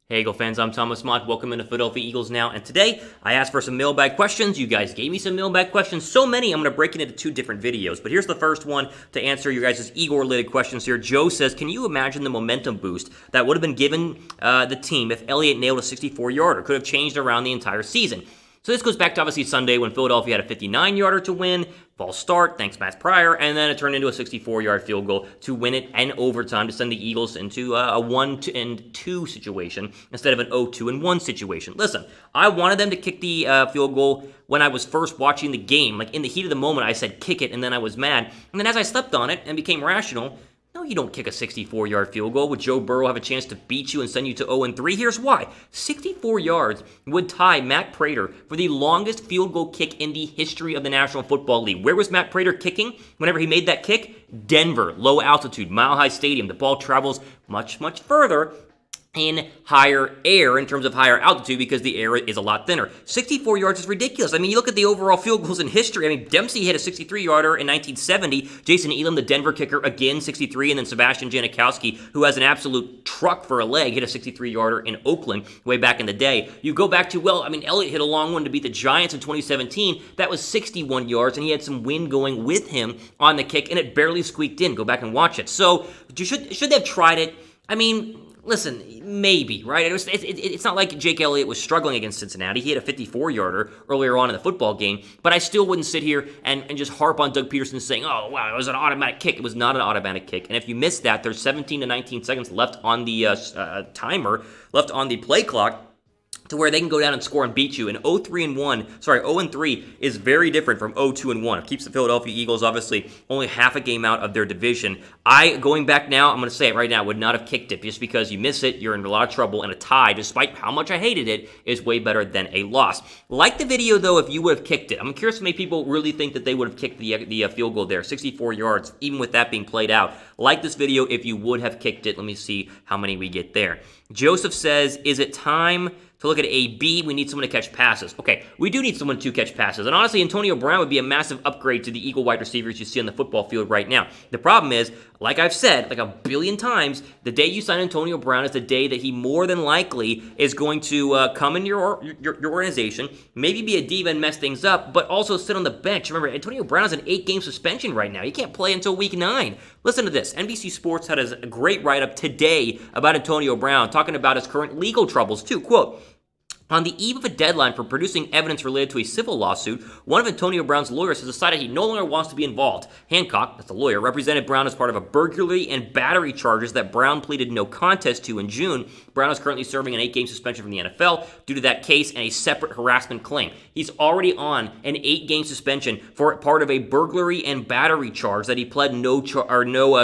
Hey Eagle fans, I'm Thomas Mott. Welcome into Philadelphia Eagles Now. And today, I asked for some mailbag questions. You guys gave me some mailbag questions. So many, I'm going to break it into two different videos. But here's the first one to answer your guys' Eagle-related questions here. Joe says, can you imagine the momentum boost that would have been given the team if Elliott nailed a 64-yarder? Could have changed around the entire season. So this goes back to obviously Sunday when Philadelphia had a 59-yarder to win, false start, thanks Matt Pryor, and then it turned into a 64-yard field goal to win it in overtime to send the Eagles into a 1-2 situation instead of an 0-2-1 situation. Listen, I wanted them to kick the field goal when I was first watching the game. Like in the heat of the moment, I said kick it, and then I was mad. And then as I slept on it and became rational, no, you don't kick a 64-yard field goal. Would Joe Burrow have a chance to beat you and send you to 0-3? Here's why. 64 yards would tie Matt Prater for the longest field goal kick in the history of the National Football League. Where was Matt Prater kicking whenever he made that kick? Denver, low altitude, Mile High Stadium. The ball travels much, much further in higher air in terms of higher altitude because the air is a lot thinner. 64 yards is ridiculous. I mean, you look at the overall field goals in history. I mean, Dempsey hit a 63-yarder in 1970. Jason Elam, the Denver kicker, again 63, and then Sebastian Janikowski, who has an absolute truck for a leg, hit a 63-yarder in Oakland way back in the day. You go back to, Elliott hit a long one to beat the Giants in 2017. That was 61 yards, and he had some wind going with him on the kick, and it barely squeaked in. Go back and watch it. So, should they have tried it? I mean, listen, maybe, right? It's not like Jake Elliott was struggling against Cincinnati. He had a 54-yarder earlier on in the football game, but I still wouldn't sit here and just harp on Doug Pederson saying, oh, wow, it was an automatic kick. It was not an automatic kick. And if you missed that, there's 17 to 19 seconds left on the timer, left on the play clock, to where they can go down and score and beat you. And 0-3 is very different from 0-2-1. It keeps the Philadelphia Eagles obviously only half a game out of their division. Going back now, I'm going to say it right now, would not have kicked it. Just because you miss it, you're in a lot of trouble, and a tie, despite how much I hated it, is way better than a loss. Like the video, though, if you would have kicked it. I'm curious if many people really think that they would have kicked the field goal there, 64 yards, even with that being played out. Like this video if you would have kicked it. Let me see how many we get there. Joseph says, is it time to look at AB? We need someone to catch passes. Okay, we do need someone to catch passes. And honestly, Antonio Brown would be a massive upgrade to the Eagle wide receivers you see on the football field right now. The problem is, like I've said like a billion times, the day you sign Antonio Brown is the day that he more than likely is going to come in your organization, maybe be a diva and mess things up, but also sit on the bench. Remember, Antonio Brown has an 8-game suspension right now. He can't play until week 9. Listen to this. NBC Sports had a great write-up today about Antonio Brown, talking about his current legal troubles too. Quote, on the eve of a deadline for producing evidence related to a civil lawsuit, one of Antonio Brown's lawyers has decided he no longer wants to be involved. Hancock, that's the lawyer, represented Brown as part of a burglary and battery charges that Brown pleaded no contest to in June. Brown is currently serving an 8-game suspension from the NFL due to that case and a separate harassment claim. He's already on an 8-game suspension for part of a burglary and battery charge that he pled no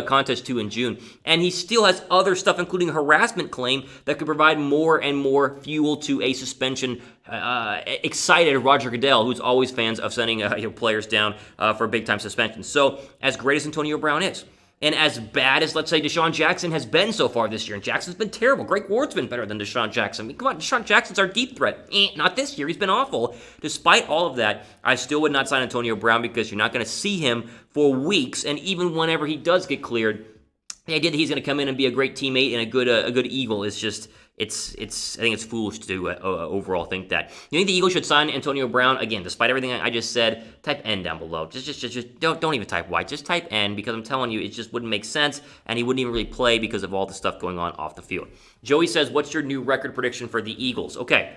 contest to in June. And he still has other stuff, including a harassment claim that could provide more and more fuel to a suspension. Excited Roger Goodell, who's always fans of sending players down for big-time suspensions. So, as great as Antonio Brown is, and as bad as, let's say, Deshaun Jackson has been so far this year, and Jackson's been terrible. Greg Ward's been better than Deshaun Jackson. I mean, come on, Deshaun Jackson's our deep threat. Not this year. He's been awful. Despite all of that, I still would not sign Antonio Brown because you're not going to see him for weeks, and even whenever he does get cleared, the idea that he's going to come in and be a great teammate and a good Eagle is just, I think it's foolish to overall think that. You think the Eagles should sign Antonio Brown? Again, despite everything I just said, type N down below. Just don't even type Y. Just type N, because I'm telling you, it just wouldn't make sense, and he wouldn't even really play because of all the stuff going on off the field. Joey says, what's your new record prediction for the Eagles? Okay.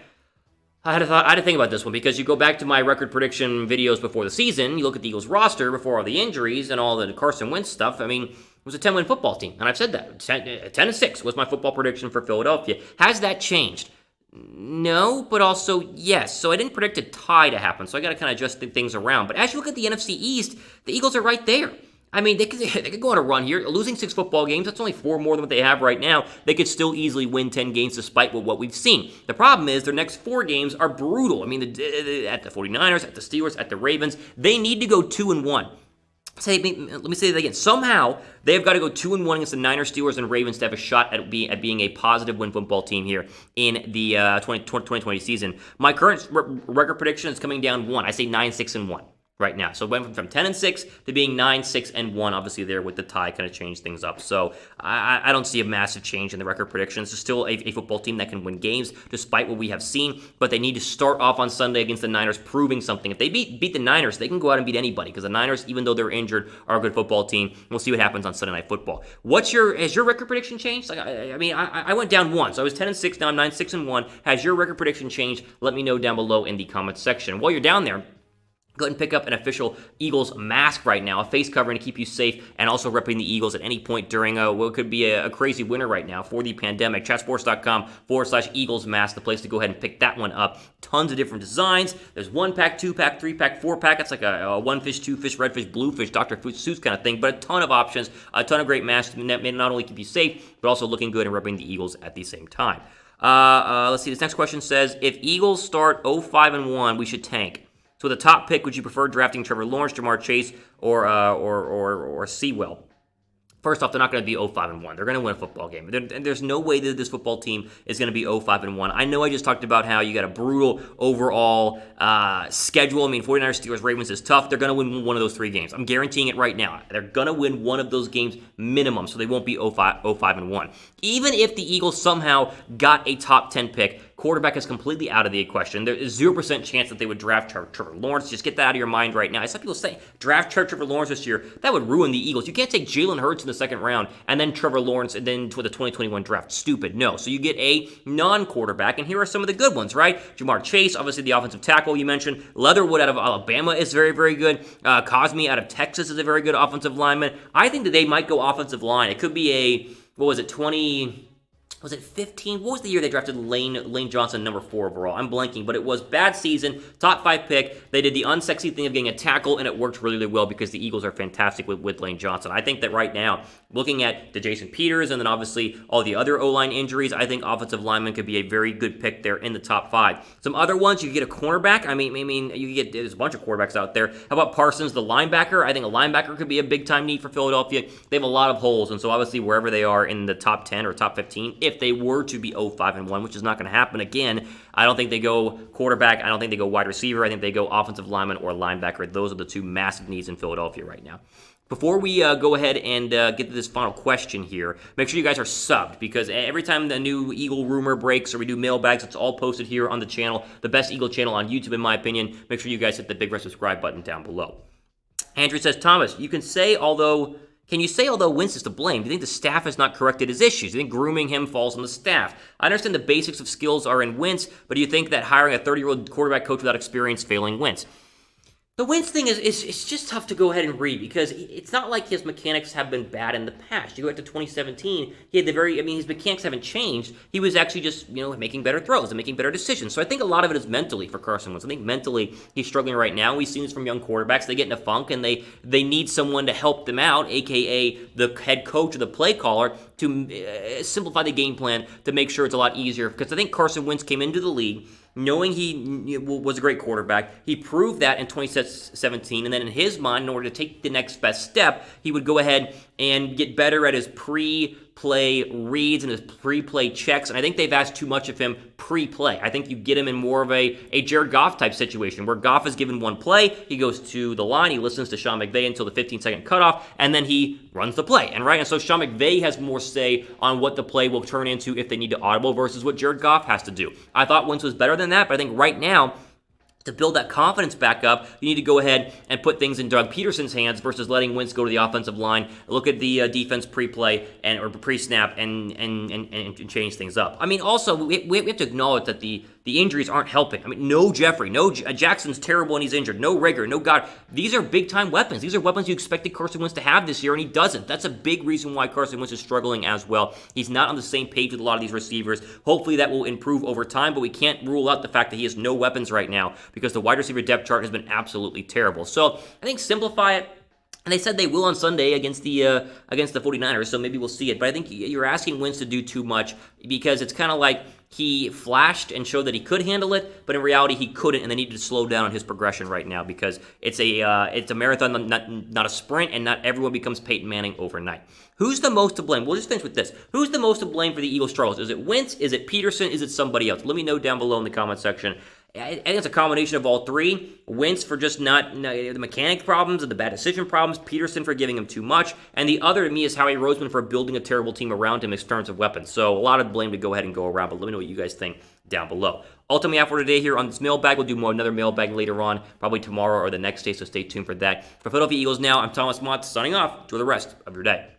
I had to think about this one, because you go back to my record prediction videos before the season, you look at the Eagles roster before all the injuries and all the Carson Wentz stuff. I mean, it was a 10-win football team, and I've said that. 10-6 was my football prediction for Philadelphia. Has that changed? No, but also yes. So I didn't predict a tie to happen, so I got to kind of adjust things around. But as you look at the NFC East, the Eagles are right there. I mean, they could go on a run here. Losing 6 football games, that's only 4 more than what they have right now. They could still easily win 10 games despite what we've seen. The problem is their next 4 games are brutal. I mean, at the 49ers, at the Steelers, at the Ravens, they need to go 2-1. Let me say that again. Somehow, they've got to go 2-1 against the Niners, Steelers, and Ravens to have a shot at being a positive win football team here in the 2020 season. My current record prediction is coming down 1. I say 9-6-1. right now. So it went from 10-6 to being 9-6-1. Obviously, there with the tie kind of changed things up. So I don't see a massive change in the record predictions. It's still a football team that can win games despite what we have seen, but they need to start off on Sunday against the Niners proving something. If they beat the Niners, they can go out and beat anybody because the Niners, even though they're injured, are a good football team. We'll see what happens on Sunday Night Football. Has your record prediction changed? Like I went down one, so I was 10-6, now I'm 9-6-1. Has your record prediction changed? Let me know down below in the comments section. While you're down there, go ahead and pick up an official Eagles mask right now, a face covering to keep you safe, and also repping the Eagles at any point during what could be a crazy winter right now for the pandemic. Chatsports.com/Eagles mask, the place to go ahead and pick that one up. Tons of different designs. There's 1-pack, 2-pack, 3-pack, 4-pack. It's like a 1 fish, 2 fish, red fish, blue fish, Dr. Seuss kind of thing, but a ton of options, a ton of great masks that may not only keep you safe, but also looking good and repping the Eagles at the same time. Let's see, this next question says, if Eagles start 0-5-1, we should tank. So the top pick, would you prefer drafting Trevor Lawrence, Jamar Chase, or Sewell? First off, they're not going to be 0-5-1. They're going to win a football game. There's no way that this football team is going to be 0-5-1. I know I just talked about how you got a brutal overall schedule. I mean, 49ers, Steelers, Ravens is tough. They're going to win one of those 3 games. I'm guaranteeing it right now. They're going to win one of those games minimum, so they won't be 0-5-1. Even if the Eagles somehow got a top 10 pick, quarterback is completely out of the equation. There is 0% chance that they would draft Trevor Lawrence. Just get that out of your mind right now. I saw people say, draft Trevor Lawrence this year. That would ruin the Eagles. You can't take Jalen Hurts in the second round and then Trevor Lawrence and then to the 2021 draft. Stupid. No. So you get a non-quarterback, and here are some of the good ones, right? Jamar Chase, obviously the offensive tackle you mentioned. Leatherwood out of Alabama is very, very good. Cosme out of Texas is a very good offensive lineman. I think that they might go offensive line. It could be was it 15? What was the year they drafted Lane Johnson, number 4 overall? I'm blanking, but it was bad season, top 5 pick. They did the unsexy thing of getting a tackle, and it worked really, really well because the Eagles are fantastic with Lane Johnson. I think that right now, looking at the Jason Peters and then obviously all the other O-line injuries, I think offensive lineman could be a very good pick there in the top 5. Some other ones, you could get a cornerback. I mean, you get there's a bunch of quarterbacks out there. How about Parsons, the linebacker? I think a linebacker could be a big-time need for Philadelphia. They have a lot of holes, and so obviously wherever they are in the top 10 or top 15, if they were to be 0-5-1, which is not going to happen again, I don't think they go quarterback. I don't think they go wide receiver. I think they go offensive lineman or linebacker. Those are the 2 massive needs in Philadelphia right now. Before we go ahead and get to this final question here, make sure you guys are subbed because every time the new Eagle rumor breaks or we do mailbags, it's all posted here on the channel, the best Eagle channel on YouTube in my opinion. Make sure you guys hit the big red subscribe button down below. Andrew says, Thomas, can you say although Wentz is to blame, do you think the staff has not corrected his issues? Do you think grooming him falls on the staff? I understand the basics of skills are in Wentz, but do you think that hiring a 30-year-old quarterback coach without experience failing Wentz? The Wentz thing is just tough to go ahead and read because it's not like his mechanics have been bad in the past. You go back to 2017, he had his mechanics haven't changed. He was actually just, making better throws and making better decisions. So I think a lot of it is mentally for Carson Wentz. I think mentally he's struggling right now. We've seen this from young quarterbacks. They get in a funk and they need someone to help them out, aka the head coach or the play caller, to simplify the game plan to make sure it's a lot easier. Because I think Carson Wentz came into the league knowing he was a great quarterback. He proved that in 2017, and then in his mind, in order to take the next best step, he would go ahead and get better at his pre-play reads and his pre-play checks, and I think they've asked too much of him pre-play. I think you get him in more of a Jared Goff type situation, where Goff is given one play, he goes to the line, he listens to Sean McVay until the 15-second cutoff, and then he runs the play. And so Sean McVay has more say on what the play will turn into if they need to audible versus what Jared Goff has to do. I thought Wentz was better than that, but I think right now, to build that confidence back up, you need to go ahead and put things in Doug Pederson's hands versus letting Wentz go to the offensive line, look at the defense pre-play or pre-snap and change things up. I mean, also, we have to acknowledge that the injuries aren't helping. I mean, no Jeffrey, no Jackson's terrible and he's injured, no Rager, no God. These are big-time weapons. These are weapons you expected Carson Wentz to have this year, and he doesn't. That's a big reason why Carson Wentz is struggling as well. He's not on the same page with a lot of these receivers. Hopefully that will improve over time, but we can't rule out the fact that he has no weapons right now because the wide receiver depth chart has been absolutely terrible. So I think simplify it. And they said they will on Sunday against the 49ers, so maybe we'll see it. But I think you're asking Wentz to do too much because it's kind of like he flashed and showed that he could handle it, but in reality he couldn't, and they need to slow down on his progression right now because it's a marathon, not a sprint, and not everyone becomes Peyton Manning overnight. Who's the most to blame? We'll just finish with this. Who's the most to blame for the Eagles' struggles? Is it Wentz? Is it Pederson? Is it somebody else? Let me know down below in the comment section. I think it's a combination of all three. Wentz for just not the mechanic problems and the bad decision problems. Pederson for giving him too much. And the other to me is Howie Roseman for building a terrible team around him in terms of weapons. So a lot of blame to go ahead and go around, but let me know what you guys think down below. Ultimately, after today here on this mailbag, we'll do another mailbag later on, probably tomorrow or the next day, so stay tuned for that. For Philadelphia Eagles Now, I'm Thomas Mott, signing off. Enjoy the rest of your day.